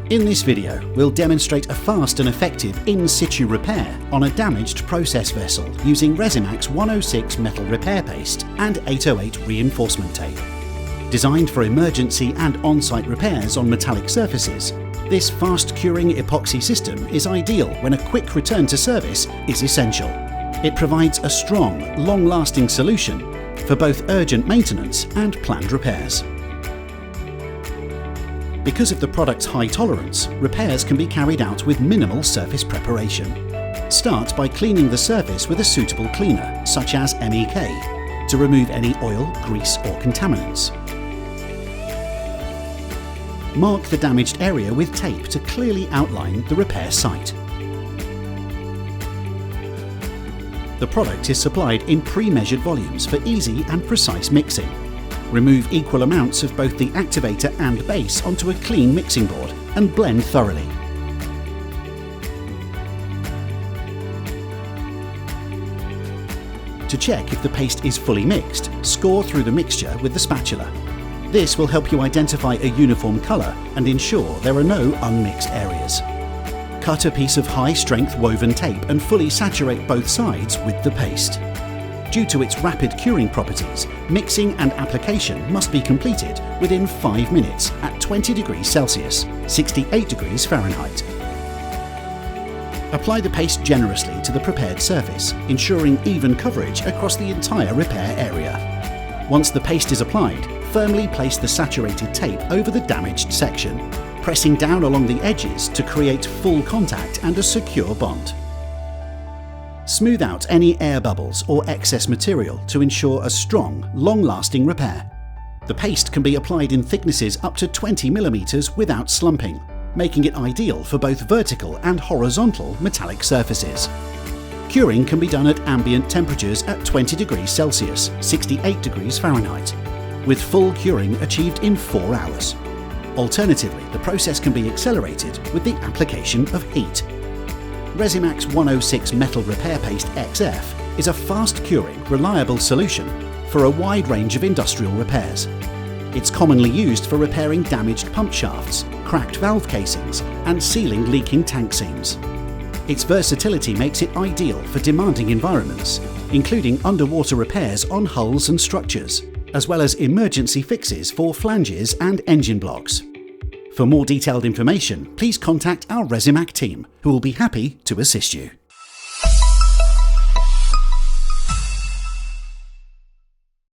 In this video, we'll demonstrate a fast and effective in-situ repair on a damaged process vessel using Resimac's 106 metal repair paste and 808 reinforcement tape. Designed for emergency and on-site repairs on metallic surfaces, this fast-curing epoxy system is ideal when a quick return to service is essential. It provides a strong, long-lasting solution for both urgent maintenance and planned repairs. Because of the product's high tolerance, repairs can be carried out with minimal surface preparation. Start by cleaning the surface with a suitable cleaner, such as MEK, to remove any oil, grease or contaminants. Mark the damaged area with tape to clearly outline the repair site. The product is supplied in pre-measured volumes for easy and precise mixing. Remove equal amounts of both the activator and base onto a clean mixing board and blend thoroughly. To check if the paste is fully mixed, score through the mixture with the spatula. This will help you identify a uniform colour and ensure there are no unmixed areas. Cut a piece of high-strength woven tape and fully saturate both sides with the paste. Due to its rapid curing properties, mixing and application must be completed within 5 minutes at 20 degrees Celsius, 68 degrees Fahrenheit. Apply the paste generously to the prepared surface, ensuring even coverage across the entire repair area. Once the paste is applied, firmly place the saturated tape over the damaged section, pressing down along the edges to create full contact and a secure bond. Smooth out any air bubbles or excess material to ensure a strong, long-lasting repair. The paste can be applied in thicknesses up to 20 mm without slumping, making it ideal for both vertical and horizontal metallic surfaces. Curing can be done at ambient temperatures at 20 degrees Celsius, 68 degrees Fahrenheit, with full curing achieved in 4 hours. Alternatively, the process can be accelerated with the application of heat. Resimac's 106 Metal Repair Paste XF is a fast-curing, reliable solution for a wide range of industrial repairs. It's commonly used for repairing damaged pump shafts, cracked valve casings, and sealing leaking tank seams. Its versatility makes it ideal for demanding environments, including underwater repairs on hulls and structures, as well as emergency fixes for flanges and engine blocks. For more detailed information, please contact our Resimac team, who will be happy to assist you.